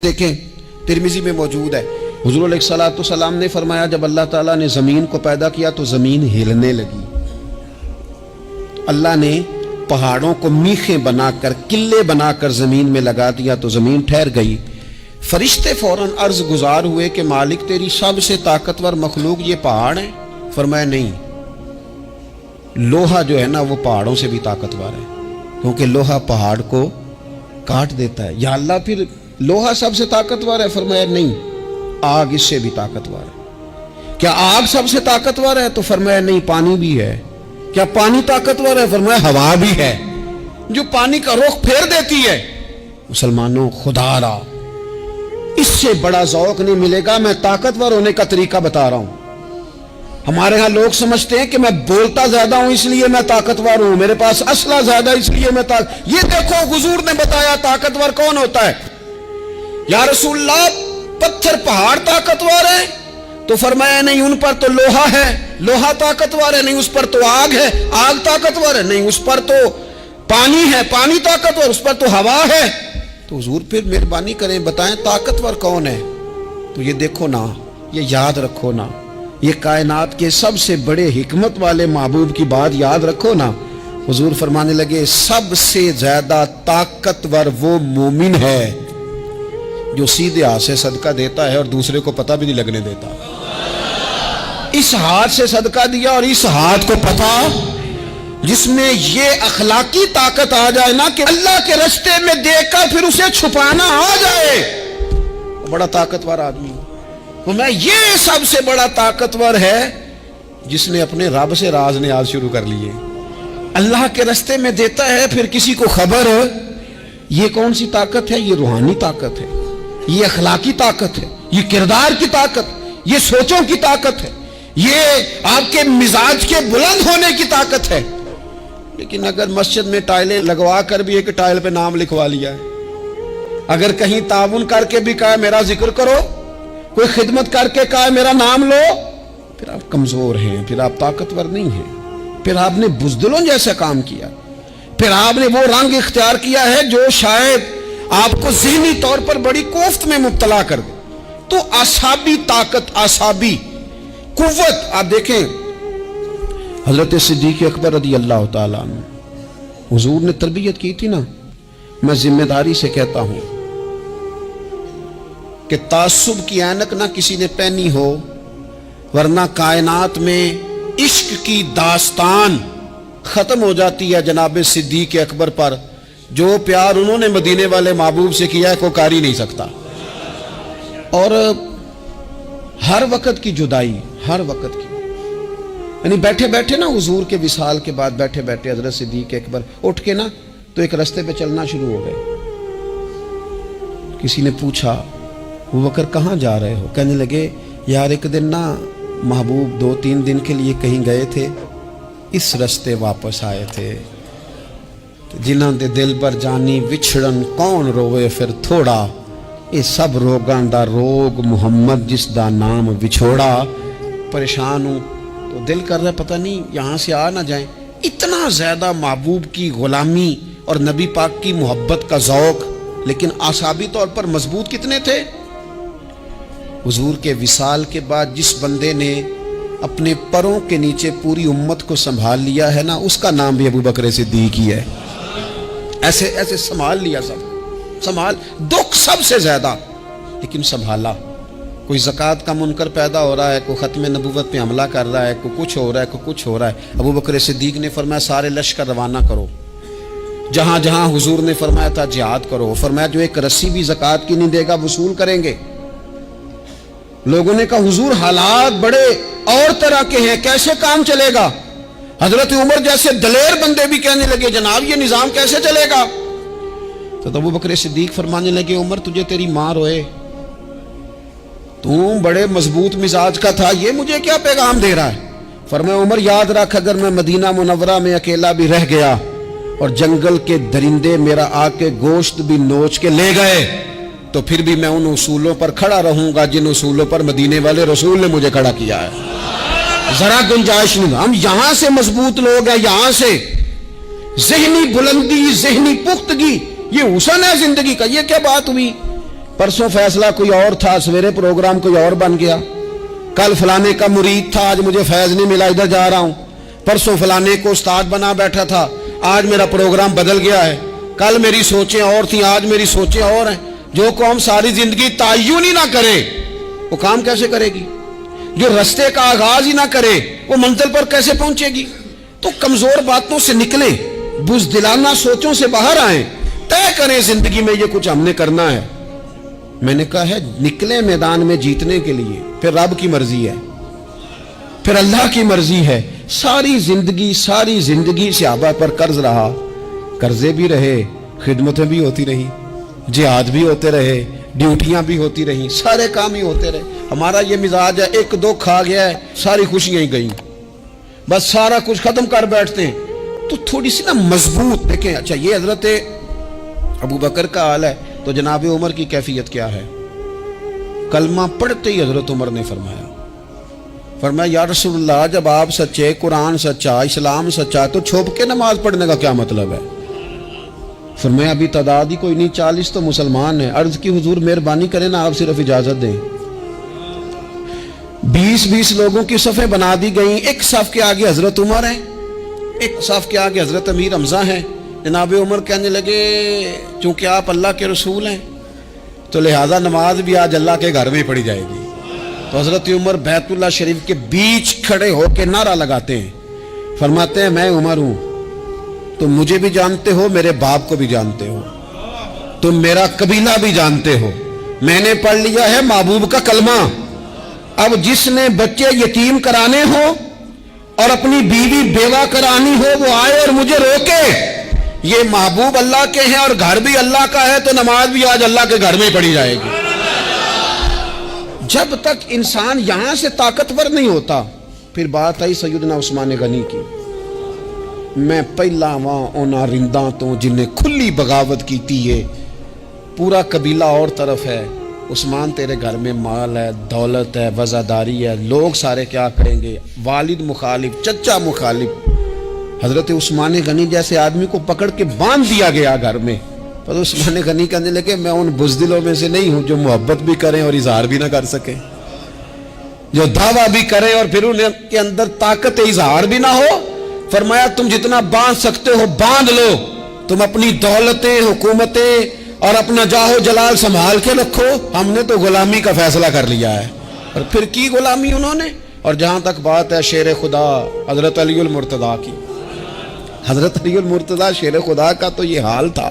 دیکھیں ترمذی میں موجود ہے، حضور علیہ الصلوۃ والسلام نے فرمایا جب اللہ تعالیٰ نے زمین کو پیدا کیا تو زمین ہلنے لگی، اللہ نے پہاڑوں کو میخیں بنا کر قلعے بنا کر زمین میں لگا دیا تو زمین ٹھہر گئی۔ فرشتے فوراً عرض گزار ہوئے کہ مالک تیری سب سے طاقتور مخلوق یہ پہاڑ ہیں؟ فرمایا نہیں، لوہا جو ہے نا وہ پہاڑوں سے بھی طاقتور ہے، کیونکہ لوہا پہاڑ کو کاٹ دیتا ہے۔ یا اللہ پھر لوہا سب سے طاقتور ہے؟ فرمایا نہیں، آگ اس سے بھی طاقتور ہے۔ کیا آگ سب سے طاقتور ہے؟ تو فرمایا نہیں، پانی بھی ہے۔ کیا پانی طاقتور ہے؟ فرمایا ہوا بھی ہے، جو پانی کا رخ پھیر دیتی ہے۔ مسلمانوں خدا را اس سے بڑا ذوق نہیں ملے گا۔ میں طاقتور ہونے کا طریقہ بتا رہا ہوں۔ ہمارے ہاں لوگ سمجھتے ہیں کہ میں بولتا زیادہ ہوں اس لیے میں طاقتور ہوں، میرے پاس اسلحہ زیادہ اس لیے میں یہ دیکھو حضور نے بتایا طاقتور کون ہوتا ہے۔ یا رسول اللہ پتھر پہاڑ طاقتور ہے؟ تو فرمایا نہیں، ان پر تو لوہا ہے، لوہا طاقتور ہے، نہیں اس پر تو آگ ہے، آگ طاقتور ہے، نہیں اس پر تو پانی ہے، پانی طاقتور، اس پر تو ہوا ہے۔ تو حضور پھر مہربانی کریں بتائیں طاقتور کون ہے؟ تو یہ دیکھو نا، یہ یاد رکھو نا، یہ کائنات کے سب سے بڑے حکمت والے محبوب کی بات یاد رکھو نا۔ حضور فرمانے لگے سب سے زیادہ طاقتور وہ مومن ہے جو سیدھے ہاتھ سے صدقہ دیتا ہے اور دوسرے کو پتہ بھی نہیں لگنے دیتا۔ اس ہاتھ سے صدقہ دیا اور اس ہاتھ کو پتہ، جس میں یہ اخلاقی طاقت آ جائے نا کہ اللہ کے راستے میں دیکھ کر پھر اسے چھپانا آ جائے، وہ بڑا طاقتور آدمی ہے۔ میں یہ سب سے بڑا طاقتور ہے جس نے اپنے رب سے راز نیاز شروع کر لیے، اللہ کے راستے میں دیتا ہے پھر کسی کو خبر۔ یہ کون سی طاقت ہے؟ یہ روحانی طاقت ہے، یہ اخلاقی طاقت ہے، یہ کردار کی طاقت، یہ سوچوں کی طاقت ہے، یہ آپ کے مزاج کے بلند ہونے کی طاقت ہے۔ لیکن اگر مسجد میں ٹائلیں لگوا کر بھی ایک ٹائل پہ نام لکھوا لیا ہے، اگر کہیں تعاون کر کے بھی کہا میرا ذکر کرو، کوئی خدمت کر کے کہا میرا نام لو، پھر آپ کمزور ہیں، پھر آپ طاقتور نہیں ہیں، پھر آپ نے بزدلوں جیسا کام کیا، پھر آپ نے وہ رنگ اختیار کیا ہے جو شاید آپ کو ذہنی طور پر بڑی کوفت میں مبتلا کر دے۔ تو اعصابی طاقت، اعصابی قوت، آپ دیکھیں حضرت صدیق اکبر رضی اللہ تعالیٰ عنہ، حضور نے تربیت کی تھی نا۔ میں ذمہ داری سے کہتا ہوں کہ تعصب کی اینک نہ کسی نے پہنی ہو، ورنہ کائنات میں عشق کی داستان ختم ہو جاتی ہے جناب صدیق اکبر پر۔ جو پیار انہوں نے مدینے والے محبوب سے کیا ہے کوئی کر ہی نہیں سکتا۔ اور ہر وقت کی جدائی، ہر وقت کی، یعنی بیٹھے بیٹھے نا حضور کے وصال کے بعد بیٹھے بیٹھے حضرت صدیق اکبر اٹھ کے نا تو ایک رستے پہ چلنا شروع ہو گئے۔ کسی نے پوچھا ابو بکر کہاں جا رہے ہو؟ کہنے لگے یار ایک دن نا محبوب 2-3 دن کے لیے کہیں گئے تھے، اس رستے واپس آئے تھے، جنہاں دے دل پر جانی وچھڑن کون روے پھر تھوڑا، یہ سب روگاں دا روگ محمد جس دا نام وچھوڑا۔ پریشان ہوں تو دل کر رہا ہے پتہ نہیں یہاں سے آ نہ جائیں۔ اتنا زیادہ محبوب کی غلامی اور نبی پاک کی محبت کا ذوق، لیکن اعصابی طور پر مضبوط کتنے تھے؟ حضور کے وصال کے بعد جس بندے نے اپنے پروں کے نیچے پوری امت کو سنبھال لیا ہے نا، اس کا نام بھی ابو بکر صدیق ہی ہے۔ ایسے ایسے سنبھال لیا، سب سنبھال، دکھ سب سے زیادہ لیکن سنبھالا۔ کوئی زکوٰۃ کا منکر پیدا ہو رہا ہے، کوئی ختم نبوت پہ حملہ کر رہا ہے، کوئی کچھ ہو رہا ہے، کوئی کچھ ہو رہا ہے، ابو بکر صدیق نے فرمایا سارے لشکر روانہ کرو، جہاں جہاں حضور نے فرمایا تھا جہاد کرو۔ فرمایا جو ایک رسی بھی زکوٰۃ کی نہیں دے گا وصول کریں گے۔ لوگوں نے کہا حضور حالات بڑے اور طرح کے ہیں، کیسے کام چلے گا؟ حضرت عمر جیسے دلیر بندے بھی کہنے لگے جناب یہ نظام کیسے چلے گا؟ تو ابو بکر صدیق فرمانے لگے عمر تجھے تیری ماں روئے، تم بڑے مضبوط مزاج کا تھا، یہ مجھے کیا پیغام دے رہا ہے؟ فرمایا عمر یاد رکھ اگر میں مدینہ منورہ میں اکیلا بھی رہ گیا اور جنگل کے درندے میرا آ کے گوشت بھی نوچ کے لے گئے تو پھر بھی میں ان اصولوں پر کھڑا رہوں گا جن اصولوں پر مدینے والے رسول نے مجھے کھڑا کیا ہے۔ ذرا گنجائش نہیں۔ ہم یہاں سے مضبوط لوگ ہیں، یہاں سے ذہنی بلندی، ذہنی پختگی، یہ حسن ہے زندگی کا۔ یہ کیا بات ہوئی परसों फैसला कोई और था, सवेरे प्रोग्राम कोई और बन गया। कल फलाने का मुरीद था, आज मुझे फैज नहीं मिला, इधर जा रहा हूं। परसों फलाने को उस्ताद बना बैठा था, आज मेरा प्रोग्राम बदल गया है। कल मेरी सोचें और थी, आज मेरी सोचें और हैं। जो कौम सारी जिंदगी ताय्युन ही ना करे वो काम कैसे करेगी? जो रास्ते का आगाज ही ना करे वो मंजिल पर कैसे पहुंचेगी? तो कमजोर बातों से निकले, बुज़दिलाना सोचों से बाहर आए, तय करें जिंदगी में ये कुछ हमने करना है। मैंने कहा है निकले मैदान में जीतने के लिए, फिर रब की मर्जी है, फिर अल्लाह की मर्जी है। सारी जिंदगी सहाबा पर कर्ज रहा, कर्जे भी रहे, खिदमतें भी होती रही, जिहाद भी होते रहे, ड्यूटियां भी होती रही, सारे काम ही होते रहे। हमारा ये मिजाज है, एक दो खा गया है सारी खुशियां ही गई, बस सारा कुछ खत्म कर बैठते हैं। तो थोड़ी सी ना मजबूत देखें। अच्छा ये हजरत अबू बकर का हाल है, तो जनाब उमर की कैफियत क्या है? कलमा पढ़ते ही हजरत उमर ने फरमाया या रसूलल्लाह, जब आप सच्चे, कुरान सच्चा, इस्लाम सच्चा, तो छुप के नमाज पढ़ने का क्या मतलब है? फरमाया अभी तादाद ही कोई नहीं, 40 तो मुसलमान है। अर्ज की हुजूर मेहरबानी करें ना, आप सिर्फ इजाजत दें। 20-20 लोगों की सफ़े बना दी गई, एक सफ के आगे हजरत उमर है, एक सफ के आगे हजरत अमीर हमजा है। जनाब उमर कहने लगे चूंकि आप अल्लाह के रसूल हैं तो लिहाजा नमाज भी आज अल्लाह के घर में ही पढ़ी जाएगी। तो हजरत उमर बैतुल्लाह शरीफ के बीच खड़े होकर नारा लगाते हैं, फरमाते हैं मैं उमर हूं, तुम मुझे भी जानते हो, मेरे बाप को भी जानते हो, तुम मेरा कबीला भी जानते हो, मैंने पढ़ लिया है महबूब का कलमा। अब जिसने बच्चे यतीम कराने हो और अपनी बीवी बेवा करानी हो वो आए और मुझे रोके। ये महबूब अल्लाह के हैं और घर भी अल्लाह का है, तो नमाज भी आज अल्लाह के घर में ही पढ़ी जाएगी। जब तक इंसान यहां से ताकतवर नहीं होता, फिर बात आई सैयदना उस्मान गनी की। मैं पहला वहां ओना रिंदा तो जिन्हें खुली बगावत की थी, है पूरा कबीला और तरफ है, उस्मान तेरे घर में माल है, दौलत है, वज़ादारी है, लोग सारे क्या करेंगे, वालिद मुखालिफ, चचा मुखालिफ। हजरत उस्मान गनी जैसे आदमी को पकड़ के बांध दिया गया घर में। पर उस्मान गनी कहने लगे मैं उन बुज़दिलों में से नहीं हूं जो मोहब्बत भी करें और इजहार भी ना कर सके, जो दावा भी करें और फिर उनके अंदर ताकत इजहार भी ना हो। फरमाया तुम जितना बांध सकते हो बांध लो, तुम अपनी दौलतें, हुकूमतें और अपना जाहो जलाल संभाल के रखो, हमने तो गुलामी का फैसला कर लिया है। और फिर की गुलामी उन्होंने। और जहां तक बात है शेर खुदा हजरत अलीउल मुर्तदा की, हजरत अलीउल मुर्तदा शेर खुदा का तो ये हाल था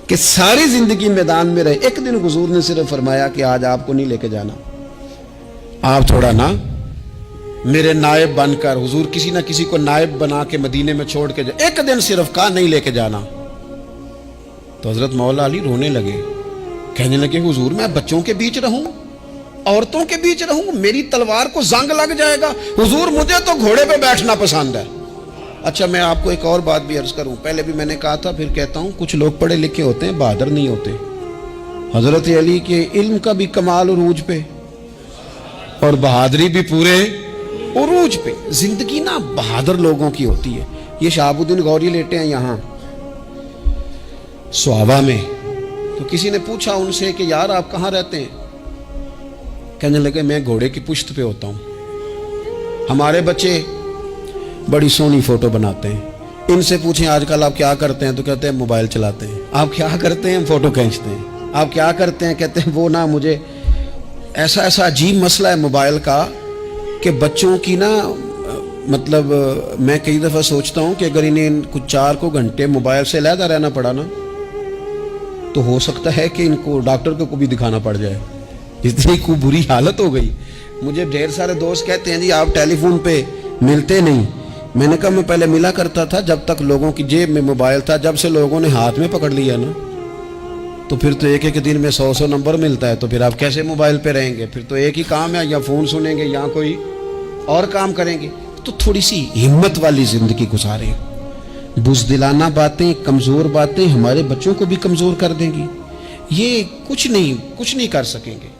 कि सारी जिंदगी मैदान में रहे। एक दिन हुजूर ने सिर्फ फरमाया कि आज आपको नहीं लेके जाना, आप थोड़ा ना मेरे नायब बनकर, हुजूर किसी ना किसी को नायब बना के मदीने में छोड़ के जाए, एक दिन सिर्फ कहा नहीं लेके जाना। तो हजरत मौला अली रोने लगे, कहने लगे हुजूर मैं बच्चों के बीच रहूं, औरतों के बीच रहूं, मेरी तलवार को जंग लग जाएगा। हुजूर मुझे तो घोड़े पे बैठना पसंद है। अच्छा मैं आपको एक और बात भी अर्ज करूं, पहले भी मैंने कहा था फिर कहता हूं, कुछ लोग पढ़े लिखे होते हैं बहादुर नहीं होते। हजरत अली के इल्म का भी कमाल उरूज पे और बहादुरी भी पूरे उरूज पे। जिंदगी ना बहादुर लोगों की होती है। ये शहाबुद्दीन गौरी लेटे हैं यहाँ सुहावा में, तो किसी ने पूछा उनसे कि यार आप कहाँ रहते हैं? कहने लगे मैं घोड़े की पुश्त पे होता हूँ, हमारे बच्चे बड़ी सोहनी फोटो बनाते हैं। इनसे पूछें आजकल आप क्या करते हैं, तो कहते हैं मोबाइल चलाते हैं। आप क्या करते हैं? फोटो खींचते हैं। आप क्या करते हैं? कहते हैं वो ना मुझे ऐसा अजीब मसला है मोबाइल का कि बच्चों की ना मतलब मैं कई दफ़ा सोचता हूँ कि अगर इन्हें कुछ 4 को घंटे मोबाइल से अलहदा रहना पड़ा ना, तो हो सकता है कि इनको डॉक्टर को भी दिखाना पड़ जाए, इतनी को बुरी हालत हो गई। मुझे ढेर सारे दोस्त कहते हैं जी आप टेलीफोन पे मिलते नहीं। मैंने कहा मैं पहले मिला करता था जब तक लोगों की जेब में मोबाइल था, जब से लोगों ने हाथ में पकड़ लिया ना, तो फिर तो एक एक दिन में 100 नंबर मिलता है, तो फिर आप कैसे मोबाइल पे रहेंगे? फिर तो एक ही काम है, या फ़ोन सुनेंगे या कोई और काम करेंगे। तो थोड़ी सी हिम्मत वाली ज़िंदगी गुजारें। बुज़दिलाना बातें, कमज़ोर बातें हमारे बच्चों को भी कमज़ोर कर देंगी। ये कुछ नहीं कर सकेंगे।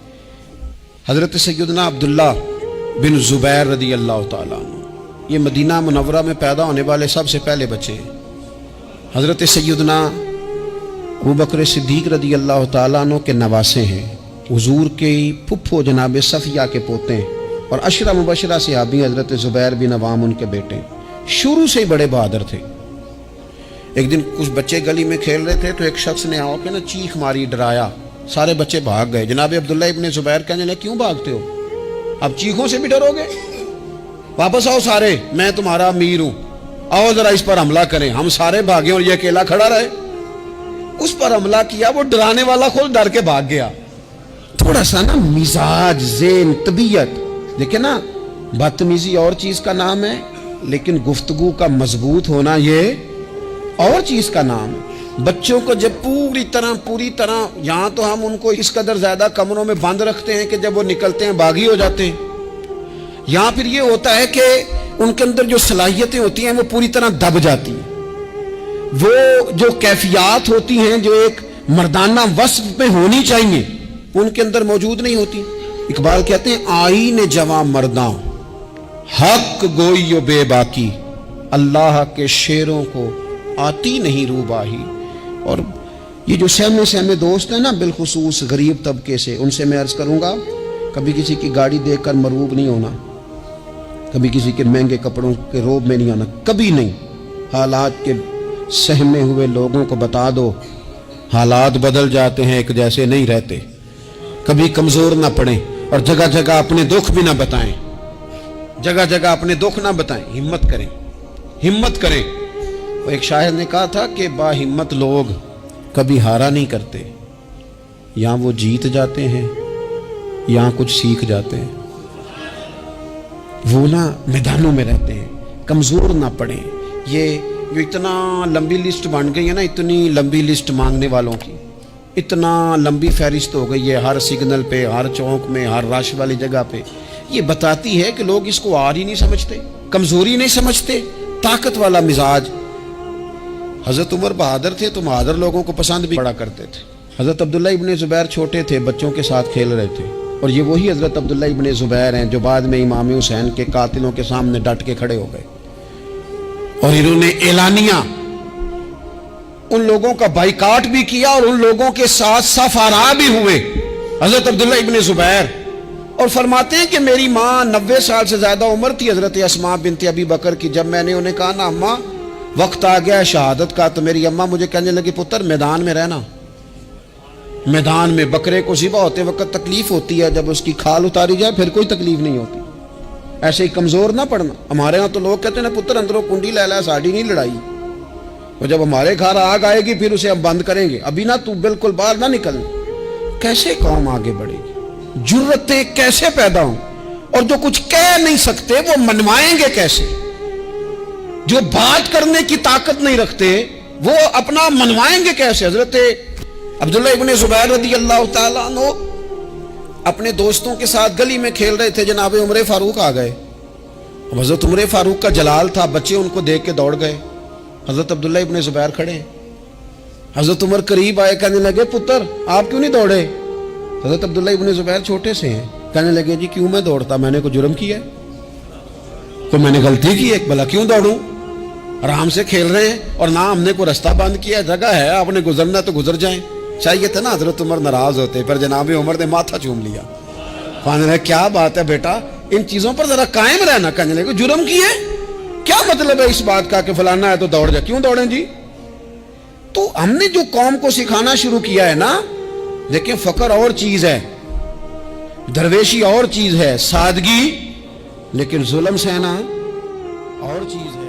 हज़रत सैयदना अब्दुल्ला बिन ज़ुबैर रदी अल्लाह ताला अन्हु, ये मदीना मुनव्वरा में पैदा होने वाले सबसे पहले बच्चे हैं। हज़रत सैयदना अबू बकर सिद्दीक रदी अल्लाह ताला अन्हु के नवासे हैं, हुजूर के फुफ्फो जनाब सफिया के पोते हैं और अशरा मुबशरा सहाबी हजरत ज़ुबैर बिन अवाम उनके बेटे। शुरू से ही बड़े बहादुर थे। एक दिन कुछ बच्चे गली में खेल रहे थे तो एक शख्स ने आके ना चीख मारी, डराया, सारे बच्चे भाग गए। जनाब अब्दुल्ला इब्ने ज़ुबैर कहने लगे क्यों भागते हो, अब चीखों से भी डरोगे, वापस आओ सारे, मैं तुम्हारा अमीर हूं, आओ जरा इस पर हमला करें। हम सारे भागे और ये अकेला खड़ा रहे। उस पर हमला किया, वो डराने वाला खुद डर के भाग गया। थोड़ा सा ना मिजाज, ज़ेन, तबीयत, देखिए ना, बदतमीजी और चीज का नाम है, लेकिन गुफ्तगू का मजबूत होना ये और चीज का नाम है। बच्चों को जब पूरी तरह यहाँ तो हम उनको इस कदर ज्यादा कमरों में बंद रखते हैं कि जब वो निकलते हैं बागी हो जाते हैं। यहाँ फिर ये होता है कि उनके अंदर जो सलाहियतें होती हैं वो पूरी तरह दब जाती हैं। वो जो कैफियत होती हैं जो एक मर्दाना वस्फ में होनी चाहिए उनके अंदर मौजूद नहीं होती। इकबाल कहते हैं आईने जवां मर्दा हक गोई बेबाकी, अल्लाह के शेरों को आती नहीं रूबाही। और ये जो सहमे दोस्त हैं ना, बिलखुसूस गरीब तबके से, उनसे मैं अर्ज करूंगा कभी किसी की गाड़ी देखकर मरूब नहीं होना, कभी किसी के महंगे कपड़ों के रोब में नहीं आना, कभी नहीं। हालात के सहमे हुए लोगों को बता दो हालात बदल जाते हैं, एक जैसे नहीं रहते। कभी कमजोर ना पड़े और जगह जगह अपने दुख भी ना बताएं, जगह जगह अपने दुख ना बताएं, हिम्मत करें, हिम्मत करें। वो एक शायर ने कहा था कि बाहिम्मत लोग कभी हारा नहीं करते, या वो जीत जाते हैं या कुछ सीख जाते हैं। वो ना मैदानों में रहते हैं, कमजोर ना पड़े। ये जो इतना लंबी लिस्ट बन गई है ना, इतनी लंबी लिस्ट मांगने वालों की, इतना लंबी फहरिस्त हो गई है हर सिग्नल पे, हर चौक में, हर रश वाली जगह पे। ये बताती है कि लोग इसको आर ही नहीं समझते, कमजोरी नहीं समझते, ताकत वाला मिजाज। हजरत उमर बहादुर थे तो बहादुर लोगों को पसंद भी बड़ा करते थे। हजरत अब्दुल्ला इब्ने ज़ुबैर छोटे थे, बच्चों के साथ खेल रहे थे, और ये वही हजरत अब्दुल्ला इब्ने ज़ुबैर हैं जो बाद में इमाम हुसैन के कातिलों के सामने डट के खड़े हो गए और इन्होंने एलानिया उन लोगों का बाइकाट भी किया और उन लोगों के साथ सफारा भी हुए। हजरत अब्दुल्ला इब्ने ज़ुबैर और फरमाते हैं कि मेरी माँ 90 साल से ज्यादा उम्र थी हजरत अस्मा बिनत अबी बकर की। जब मैंने उन्हें कहा ना अम्मा वक्त आ गया शहादत का, तो मेरी अम्मा मुझे कहने लगी पुत्र मैदान में रहना। मैदान में बकरे को ज़िबा होते वक्त तकलीफ होती है, जब उसकी खाल उतारी जाए फिर कोई तकलीफ नहीं होती। ऐसे ही कमजोर ना पड़ना। हमारे यहाँ तो लोग कहते हैं पुत्र अंदरों कुंडी लै ला, साड़ी नहीं लड़ाई, और जब हमारे घर आग आएगी फिर उसे हम बंद करेंगे, अभी ना तू बिल्कुल बाहर ना निकल। कैसे कौम आगे बढ़ेगी, जुर्रतें कैसे पैदा हों, और जो कुछ कह नहीं सकते वो मनवाएंगे कैसे, जो बात करने की ताकत नहीं रखते वो अपना मनवाएंगे कैसे। हजरत अब्दुल्ला इब्ने ज़ुबैर रदी अल्लाह ताला अन्हु अपने दोस्तों के साथ गली में खेल रहे थे, जनाब उमर फारूक आ गए। हजरत उमर फारूक का जलाल था, बच्चे उनको देख के दौड़ गए। हजरत अब्दुल्ला इब्ने ज़ुबैर खड़े, हजरत उमर करीब आए, कहने लगे पुत्र आप क्यों नहीं दौड़े। हजरत अब्दुल्ला इब्ने ज़ुबैर छोटे से हैं, कहने लगे जी क्यों मैं दौड़ता, मैंने कोई जुर्म किया, कोई मैंने गलती की है, भला क्यों दौड़ूं, आराम से खेल रहे हैं और ना हमने कोई रास्ता बंद किया, जगह है आपने गुजरना तो गुजर जाए। चाहिए था ना हजरत उमर नाराज होते, पर जनाब उमर ने माथा चूम लिया। कहने लगे क्या बात है बेटा, इन चीजों पर जरा कायम रहना। कहने लगे जुर्म किए, क्या मतलब है इस बात का कि फलाना है तो दौड़ जा, क्यों दौड़े जी। तो हमने जो कौम को सिखाना शुरू किया है ना, देखिए फकर और चीज है, दरवेशी और चीज है, सादगी, लेकिन जुल्म सहना और चीज है।